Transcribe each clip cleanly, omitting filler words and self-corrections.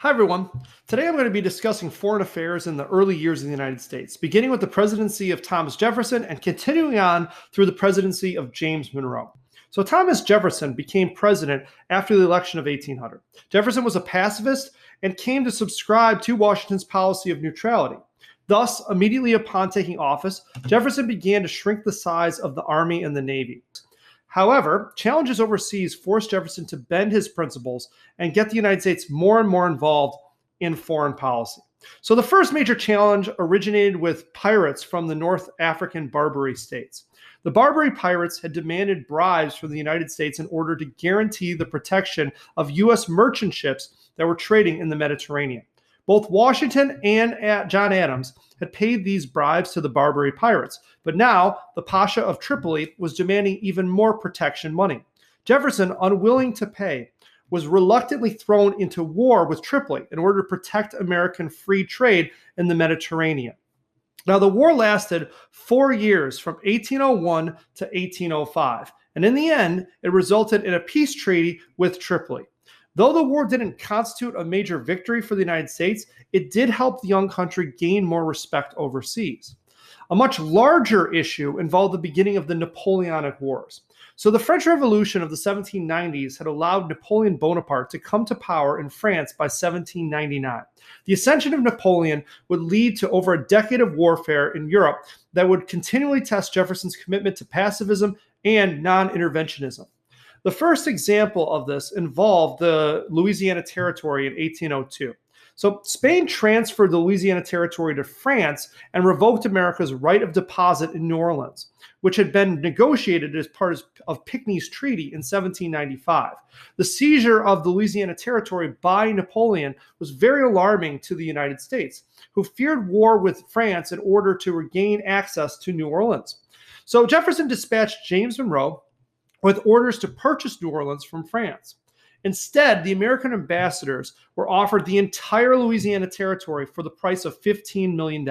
Hi, everyone. Today I'm going to be discussing foreign affairs in the early years of the United States, beginning with the presidency of Thomas Jefferson and continuing on through the presidency of James Monroe. So Thomas Jefferson became president after the election of 1800. Jefferson was a pacifist and came to subscribe to Washington's policy of neutrality. Thus, immediately upon taking office, Jefferson began to shrink the size of the Army and the Navy. However, challenges overseas forced Jefferson to bend his principles and get the United States more and more involved in foreign policy. So the first major challenge originated with pirates from the North African Barbary states. The Barbary pirates had demanded bribes from the United States in order to guarantee the protection of U.S. merchant ships that were trading in the Mediterranean. Both Washington and John Adams had paid these bribes to the Barbary pirates, but now the Pasha of Tripoli was demanding even more protection money. Jefferson, unwilling to pay, was reluctantly thrown into war with Tripoli in order to protect American free trade in the Mediterranean. Now, the war lasted 4 years from 1801 to 1805, and in the end, it resulted in a peace treaty with Tripoli. Though the war didn't constitute a major victory for the United States, it did help the young country gain more respect overseas. A much larger issue involved the beginning of the Napoleonic Wars. So the French Revolution of the 1790s had allowed Napoleon Bonaparte to come to power in France by 1799. The ascension of Napoleon would lead to over a decade of warfare in Europe that would continually test Jefferson's commitment to pacifism and non-interventionism. The first example of this involved the Louisiana Territory in 1802. So Spain transferred the Louisiana Territory to France and revoked America's right of deposit in New Orleans, which had been negotiated as part of Pinckney's Treaty in 1795. The seizure of the Louisiana Territory by Napoleon was very alarming to the United States, who feared war with France in order to regain access to New Orleans. So Jefferson dispatched James Monroe with orders to purchase New Orleans from France. Instead, the American ambassadors were offered the entire Louisiana Territory for the price of $15 million.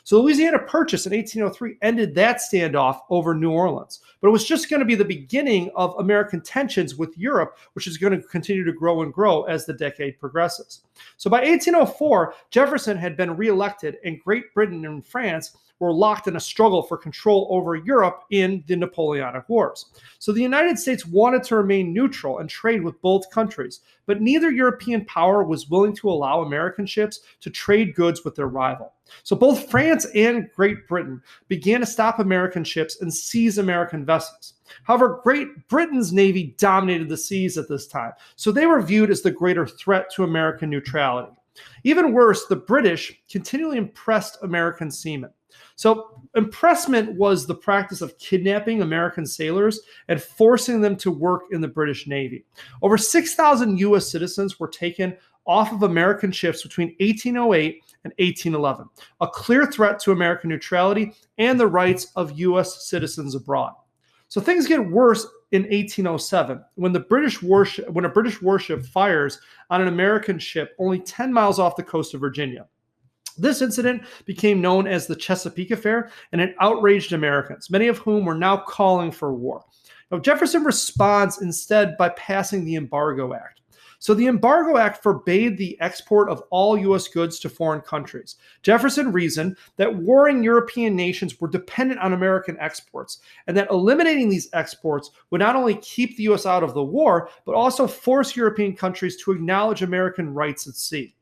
So the Louisiana Purchase in 1803 ended that standoff over New Orleans. But it was just going to be the beginning of American tensions with Europe, which is going to continue to grow and grow as the decade progresses. So by 1804, Jefferson had been reelected, and Great Britain and France were locked in a struggle for control over Europe in the Napoleonic Wars. So the United States wanted to remain neutral and trade with both countries, but neither European power was willing to allow American ships to trade goods with their rival. So both France and Great Britain began to stop American ships and seize American vessels. However, Great Britain's navy dominated the seas at this time, so they were viewed as the greater threat to American neutrality. Even worse, the British continually impressed American seamen. So impressment was the practice of kidnapping American sailors and forcing them to work in the British Navy. Over 6,000 U.S. citizens were taken off of American ships between 1808 and 1811, a clear threat to American neutrality and the rights of U.S. citizens abroad. So things get worse in 1807 when a British warship fires on an American ship only 10 miles off the coast of Virginia. This incident became known as the Chesapeake Affair, and it outraged Americans, many of whom were now calling for war. Now, Jefferson responds instead by passing the Embargo Act. So the Embargo Act forbade the export of all U.S. goods to foreign countries. Jefferson reasoned that warring European nations were dependent on American exports, and that eliminating these exports would not only keep the U.S. out of the war, but also force European countries to acknowledge American rights at sea.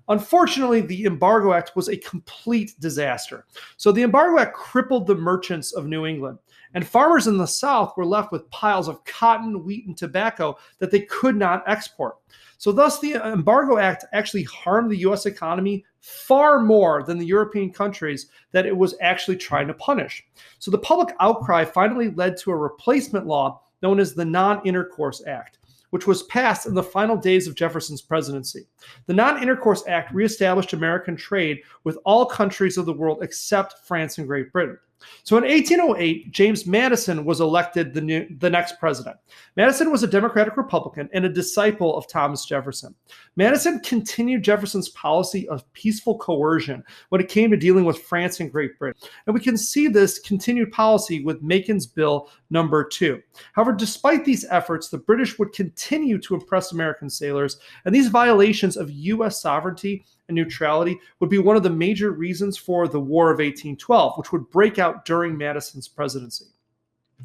Unfortunately, the Embargo Act was a complete disaster. So the Embargo Act crippled the merchants of New England, and farmers in the South were left with piles of cotton, wheat, and tobacco that they could not export. So thus, the Embargo Act actually harmed the U.S. economy far more than the European countries that it was actually trying to punish. So the public outcry finally led to a replacement law known as the Non-Intercourse Act, which was passed in the final days of Jefferson's presidency. The Non-Intercourse Act reestablished American trade with all countries of the world except France and Great Britain. So in 1808, James Madison was elected the next president. Madison was a Democratic Republican and a disciple of Thomas Jefferson. Madison continued Jefferson's policy of peaceful coercion when it came to dealing with France and Great Britain. And we can see this continued policy with Macon's bill number 2. However, despite these efforts, the British would continue to impress American sailors, and these violations of U.S. sovereignty and neutrality would be one of the major reasons for the War of 1812, which would break out during Madison's presidency.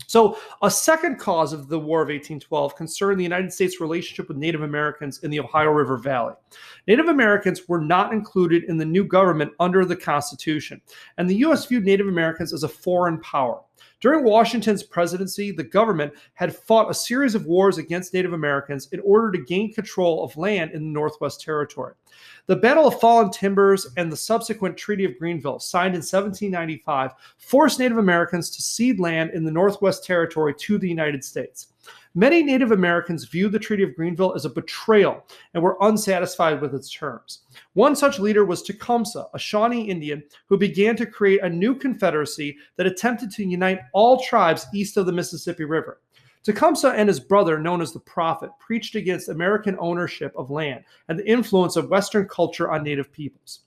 So, a second cause of the War of 1812 concerned the United States' relationship with Native Americans in the Ohio River Valley. Native Americans were not included in the new government under the Constitution, and the U.S. viewed Native Americans as a foreign power. During Washington's presidency, the government had fought a series of wars against Native Americans in order to gain control of land in the Northwest Territory. The Battle of Fallen Timbers and the subsequent Treaty of Greenville, signed in 1795, forced Native Americans to cede land in the Northwest Territory to the United States. Many Native Americans viewed the Treaty of Greenville as a betrayal and were unsatisfied with its terms. One such leader was Tecumseh, a Shawnee Indian who began to create a new confederacy that attempted to unite all tribes east of the Mississippi River. Tecumseh and his brother, known as the Prophet, preached against American ownership of land and the influence of Western culture on Native peoples.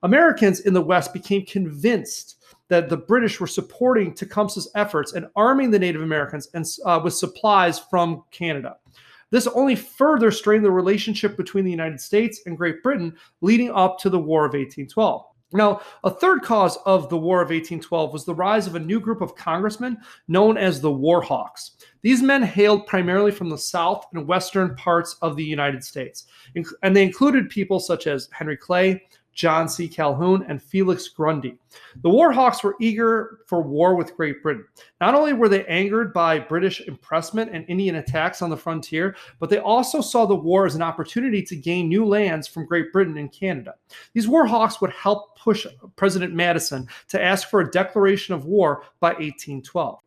Americans in the West became convinced that the British were supporting Tecumseh's efforts and arming the Native Americans with supplies from Canada. This only further strained the relationship between the United States and Great Britain leading up to the War of 1812. Now, a third cause of the War of 1812 was the rise of a new group of congressmen known as the War Hawks. These men hailed primarily from the south and western parts of the United States, and they included people such as Henry Clay, John C. Calhoun, and Felix Grundy. The War Hawks were eager for war with Great Britain. Not only were they angered by British impressment and Indian attacks on the frontier, but they also saw the war as an opportunity to gain new lands from Great Britain and Canada. These War Hawks would help push President Madison to ask for a declaration of war by 1812.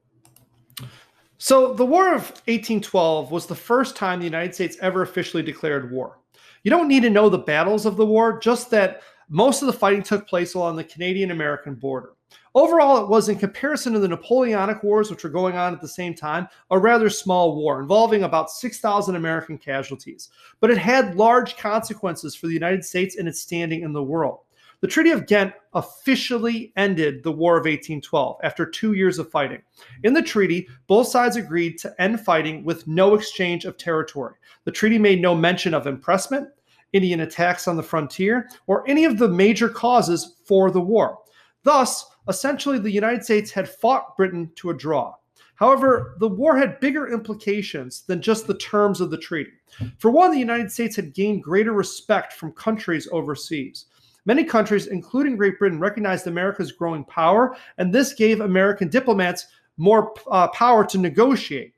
So the War of 1812 was the first time the United States ever officially declared war. You don't need to know the battles of the war, just that most of the fighting took place along the Canadian-American border. Overall, it was, in comparison to the Napoleonic Wars, which were going on at the same time, a rather small war involving about 6,000 American casualties. But it had large consequences for the United States and its standing in the world. The Treaty of Ghent officially ended the War of 1812 after 2 years of fighting. In the treaty, both sides agreed to end fighting with no exchange of territory. The treaty made no mention of impressment, Indian attacks on the frontier, or any of the major causes for the war. Thus, essentially, the United States had fought Britain to a draw. However, the war had bigger implications than just the terms of the treaty. For one, the United States had gained greater respect from countries overseas. Many countries, including Great Britain, recognized America's growing power, and this gave American diplomats more power to negotiate.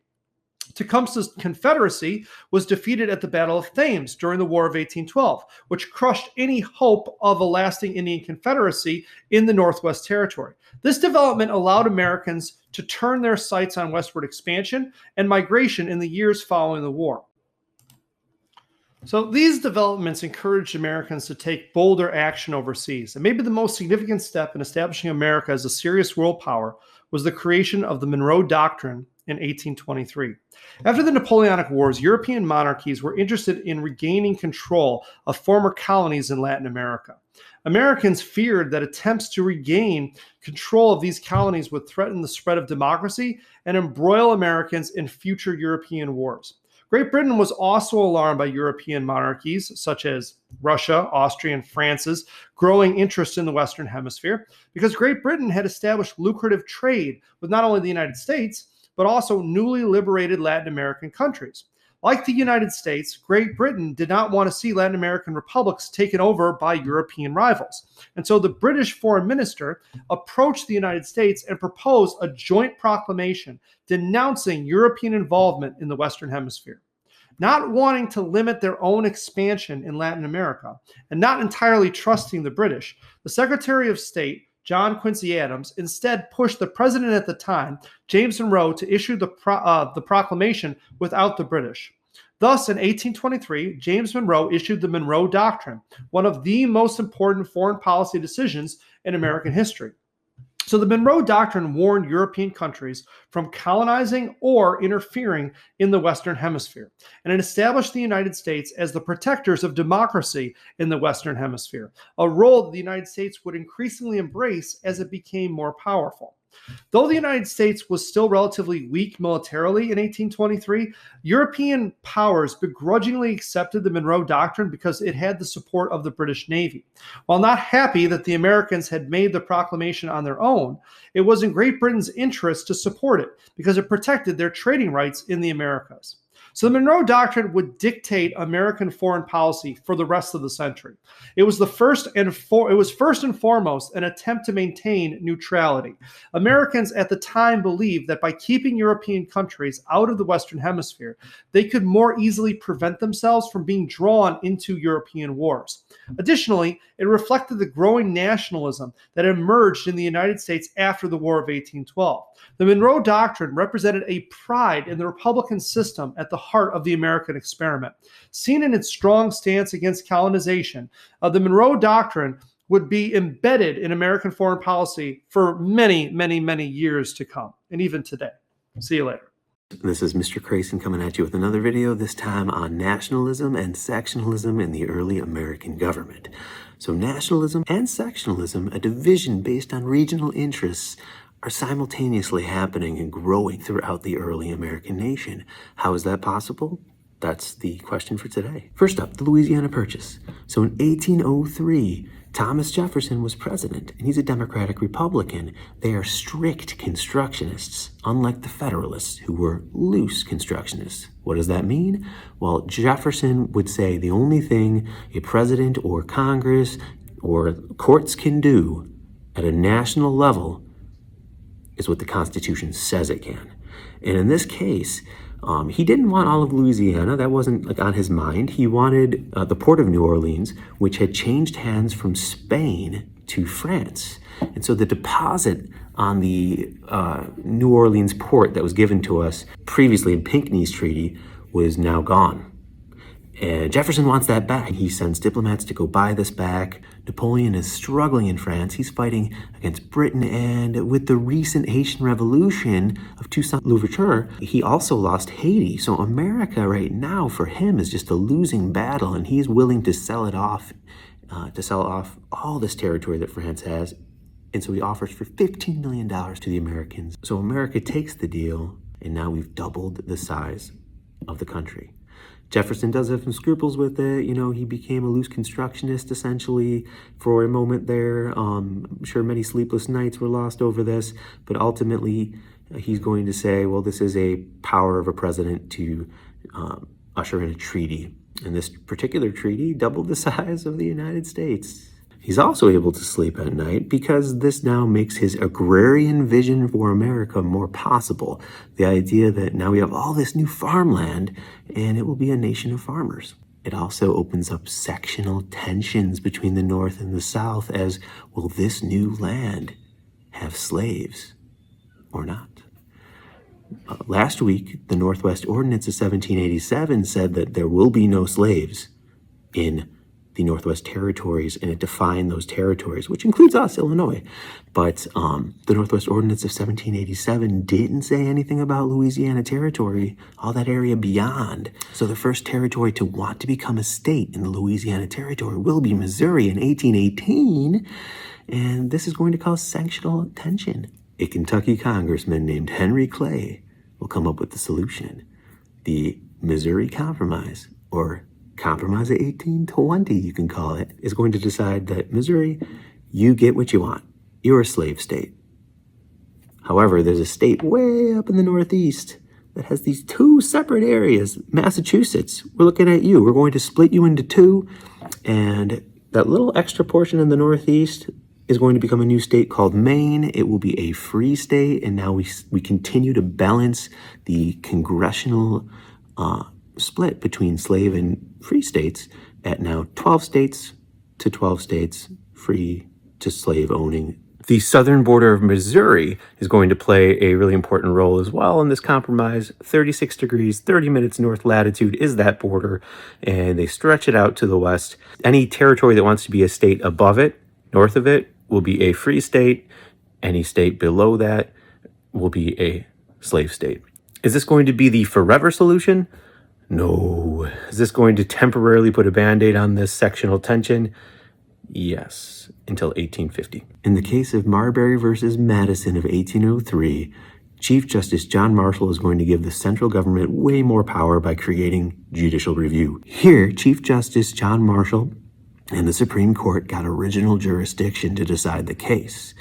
Tecumseh's Confederacy was defeated at the Battle of Thames during the War of 1812, which crushed any hope of a lasting Indian Confederacy in the Northwest Territory. This development allowed Americans to turn their sights on westward expansion and migration in the years following the war. So these developments encouraged Americans to take bolder action overseas, and maybe the most significant step in establishing America as a serious world power was the creation of the Monroe Doctrine in 1823. After the Napoleonic Wars, European monarchies were interested in regaining control of former colonies in Latin America. Americans feared that attempts to regain control of these colonies would threaten the spread of democracy and embroil Americans in future European wars. Great Britain was also alarmed by European monarchies such as Russia, Austria, and France's growing interest in the Western Hemisphere, because Great Britain had established lucrative trade with not only the United States, but also newly liberated Latin American countries. Like the United States, Great Britain did not want to see Latin American republics taken over by European rivals. And so the British foreign minister approached the United States and proposed a joint proclamation denouncing European involvement in the Western Hemisphere. Not wanting to limit their own expansion in Latin America and not entirely trusting the British, the Secretary of State, John Quincy Adams, instead pushed the president at the time, James Monroe, to issue the proclamation without the British. Thus, in 1823, James Monroe issued the Monroe Doctrine, one of the most important foreign policy decisions in American history. So the Monroe Doctrine warned European countries from colonizing or interfering in the Western Hemisphere, and it established the United States as the protectors of democracy in the Western Hemisphere, a role that the United States would increasingly embrace as it became more powerful. Though the United States was still relatively weak militarily in 1823, European powers begrudgingly accepted the Monroe Doctrine because it had the support of the British Navy. While not happy that the Americans had made the proclamation on their own, it was in Great Britain's interest to support it because it protected their trading rights in the Americas. So the Monroe Doctrine would dictate American foreign policy for the rest of the century. It was first and foremost an attempt to maintain neutrality. Americans at the time believed that by keeping European countries out of the Western Hemisphere, they could more easily prevent themselves from being drawn into European wars. Additionally, it reflected the growing nationalism that emerged in the United States after the War of 1812. The Monroe Doctrine represented a pride in the Republican system at the heart of the American experiment. Seen in its strong stance against colonization, the Monroe Doctrine would be embedded in American foreign policy for many, many, many years to come, and even today. See you later. This is Mr. Crayson coming at you with another video, this time on nationalism and sectionalism in the early American government. So nationalism and sectionalism, a division based on regional interests, are simultaneously happening and growing throughout the early American nation. How is that possible? That's the question for today. First up, the Louisiana Purchase. So in 1803, Thomas Jefferson was president, and he's a Democratic Republican. They are strict constructionists, unlike the Federalists, who were loose constructionists. What does that mean? Well, Jefferson would say the only thing a president or Congress or courts can do at a national level is what the Constitution says it can. And in this case, he didn't want all of Louisiana. That wasn't on his mind. He wanted the port of New Orleans, which had changed hands from Spain to France. And so the deposit on the New Orleans port that was given to us previously in Pinckney's treaty was now gone. And Jefferson wants that back. He sends diplomats to go buy this back. Napoleon is struggling in France. He's fighting against Britain. And with the recent Haitian Revolution of Toussaint Louverture, he also lost Haiti. So America right now for him is just a losing battle. And he's willing to sell off all this territory that France has. And so he offers for $15 million to the Americans. So America takes the deal. And now we've doubled the size of the country. Jefferson does have some scruples with it. You know, he became a loose constructionist essentially for a moment there. I'm sure many sleepless nights were lost over this, but ultimately he's going to say, well, this is a power of a president to usher in a treaty. And this particular treaty doubled the size of the United States. He's also able to sleep at night because this now makes his agrarian vision for America more possible. The idea that now we have all this new farmland and it will be a nation of farmers. It also opens up sectional tensions between the North and the South as, will this new land have slaves or not? Last week, the Northwest Ordinance of 1787 said that there will be no slaves in the Northwest Territories, and it defined those territories, which includes us, Illinois. But the Northwest Ordinance of 1787 didn't say anything about Louisiana Territory, all that area beyond. So the first territory to want to become a state in the Louisiana Territory will be Missouri in 1818, and this is going to cause sectional tension. A Kentucky congressman named Henry Clay will come up with the solution. The Missouri Compromise, or Compromise of 1820, you can call it, is going to decide that Missouri, you get what you want. You're a slave state. However, there's a state way up in the Northeast that has these two separate areas. Massachusetts, we're looking at you. We're going to split you into two, and that little extra portion in the Northeast is going to become a new state called Maine. It will be a free state, and now we continue to balance the congressional split between slave and free states at now 12 states to 12 states free to slave owning. The southern border of Missouri is going to play a really important role as well in this compromise. 36 degrees, 30 minutes north latitude is that border, and they stretch it out to the west. Any territory that wants to be a state above it, north of it, will be a free state. Any state below that will be a slave state. Is this going to be the forever solution? No. Is this going to temporarily put a Band-Aid on this sectional tension? Yes, until 1850. In the case of Marbury versus Madison of 1803, Chief Justice John Marshall is going to give the central government way more power by creating judicial review. Here, Chief Justice John Marshall and the Supreme Court got original jurisdiction to decide the case.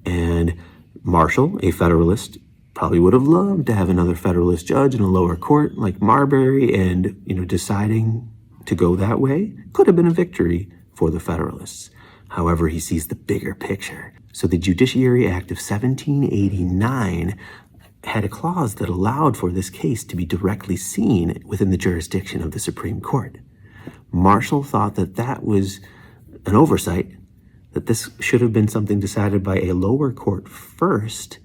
And Marshall, a Federalist, probably would have loved to have another Federalist judge in a lower court like Marbury, and, deciding to go that way could have been a victory for the Federalists. However, he sees the bigger picture. So the Judiciary Act of 1789 had a clause that allowed for this case to be directly seen within the jurisdiction of the Supreme Court. Marshall thought that that was an oversight, that this should have been something decided by a lower court first,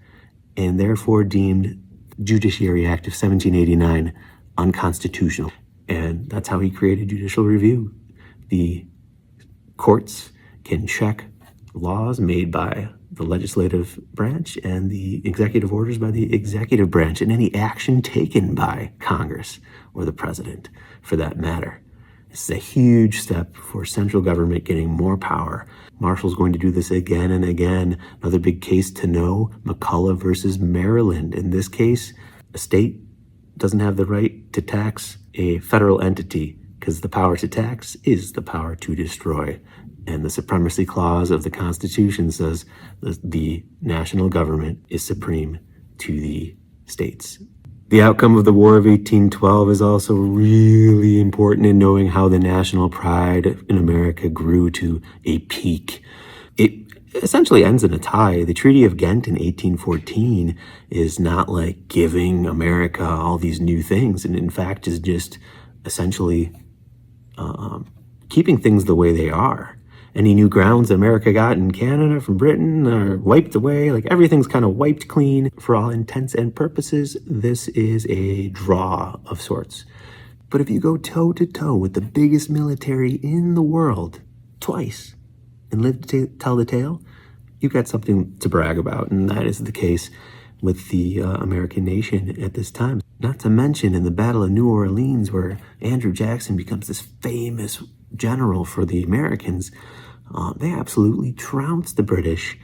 and therefore deemed Judiciary Act of 1789 unconstitutional. And that's how he created judicial review. The courts can check laws made by the legislative branch and the executive orders by the executive branch, and any action taken by Congress or the president, for that matter. This is a huge step for central government getting more power. Marshall's going to do this again and again. Another big case to know, McCulloch versus Maryland. In this case, a state doesn't have the right to tax a federal entity because the power to tax is the power to destroy. And the Supremacy Clause of the Constitution says the national government is supreme to the states. The outcome of the War of 1812 is also really important in knowing how the national pride in America grew to a peak. It essentially ends in a tie. The Treaty of Ghent in 1814 is not like giving America all these new things, and in fact is just essentially keeping things the way they are. Any new grounds America got in Canada from Britain are wiped away. Like, everything's kind of wiped clean. For all intents and purposes, this is a draw of sorts. But if you go toe to toe with the biggest military in the world twice and live to tell the tale, you've got something to brag about. And that is the case with the American nation at this time. Not to mention in the Battle of New Orleans, where Andrew Jackson becomes this famous general for the Americans, they absolutely trounced the British,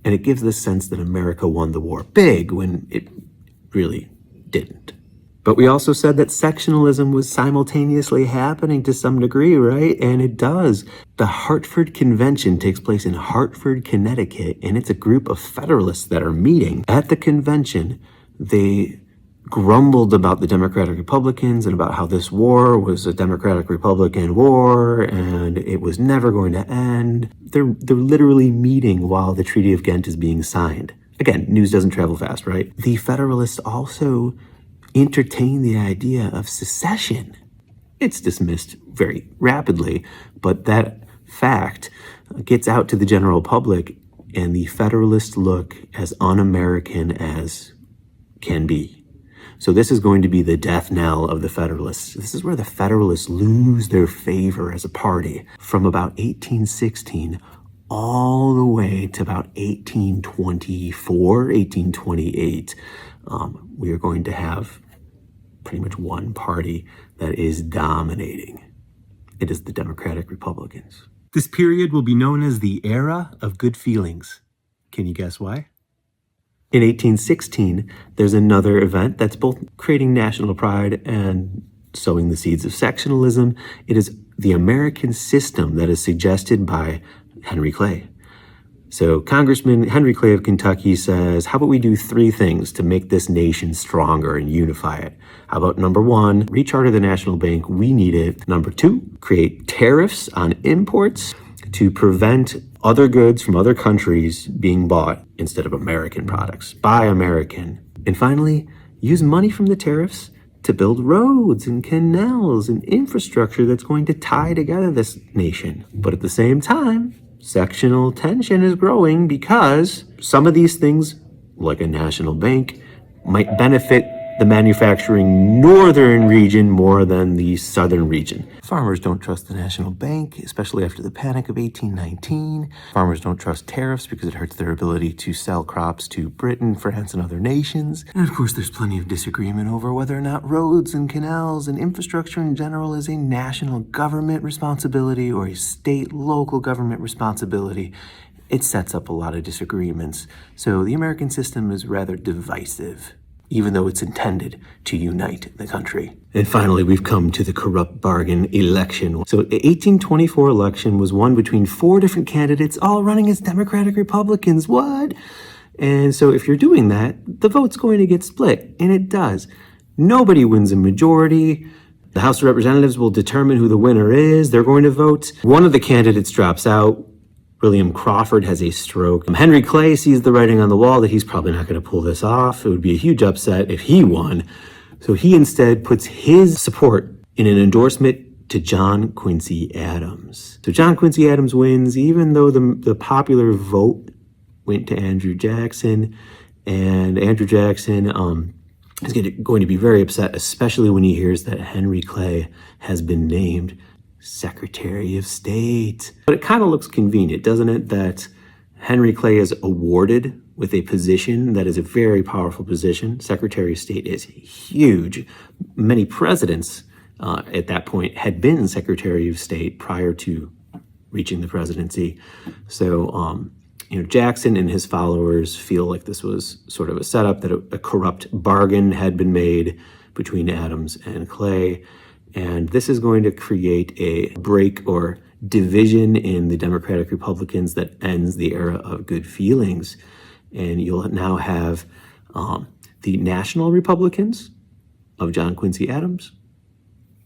and it gives the sense that America won the war big when it really didn't. But we also said that sectionalism was simultaneously happening to some degree, right? And it does. The Hartford Convention takes place in Hartford, Connecticut, and it's a group of Federalists that are meeting. At the convention, they grumbled about the Democratic Republicans and about how this war was a Democratic Republican war and it was never going to end. They're literally meeting while the Treaty of Ghent is being signed. Again, news doesn't travel fast, right? The Federalists also entertain the idea of secession. It's dismissed very rapidly, but that fact gets out to the general public, and the Federalists look as un-American as can be. So this is going to be the death knell of the Federalists. This is where the Federalists lose their favor as a party. From about 1816 all the way to about 1824, 1828, we are going to have pretty much one party that is dominating. It is the Democratic Republicans. This period will be known as the Era of Good Feelings. Can you guess why? In 1816, there's another event that's both creating national pride and sowing the seeds of sectionalism. It is the American system that is suggested by Henry Clay. So Congressman Henry Clay of Kentucky says, how about we do three things to make this nation stronger and unify it? How about number one, recharter the national bank? We need it. Number two, create tariffs on imports to prevent other goods from other countries being bought instead of American products. Buy American. And finally, use money from the tariffs to build roads and canals and infrastructure that's going to tie together this nation. But at the same time, sectional tension is growing because some of these things, like a national bank, might benefit the manufacturing northern region more than the southern region. Farmers don't trust the national bank, especially after the Panic of 1819. Farmers don't trust tariffs because it hurts their ability to sell crops to Britain, France, and other nations. And of course, there's plenty of disagreement over whether or not roads and canals and infrastructure in general is a national government responsibility or a state, local government responsibility. It sets up a lot of disagreements. So the American system is rather divisive, even though it's intended to unite the country. And finally, we've come to the corrupt bargain election. So the 1824 election was won between 4 different candidates, all running as Democratic Republicans. What? And so if you're doing that, the vote's going to get split, and it does. Nobody wins a majority. The House of Representatives will determine who the winner is. They're going to vote. One of the candidates drops out. William Crawford has a stroke. Henry Clay sees the writing on the wall that he's probably not going to pull this off. It would be a huge upset if he won. So he instead puts his support in an endorsement to John Quincy Adams. So John Quincy Adams wins, even though the popular vote went to Andrew Jackson. And Andrew Jackson is going to be very upset, especially when he hears that Henry Clay has been named Secretary of State. But it kind of looks convenient, doesn't it, that Henry Clay is awarded with a position that is a very powerful position. Secretary of State is huge. Many presidents at that point had been Secretary of State prior to reaching the presidency. So, Jackson and his followers feel like this was sort of a setup, that a corrupt bargain had been made between Adams and Clay. And this is going to create a break or division in the Democratic Republicans that ends the era of good feelings. And you'll now have the National Republicans of John Quincy Adams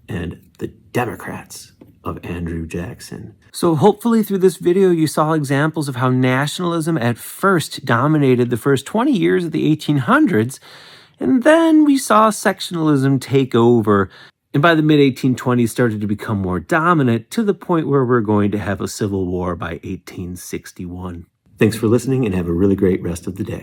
and the Democrats of Andrew Jackson. So hopefully through this video, you saw examples of how nationalism at first dominated the first 20 years of the 1800s. And then we saw sectionalism take over. And by the mid-1820s started to become more dominant, to the point where we're going to have a civil war by 1861. Thanks for listening, and have a really great rest of the day.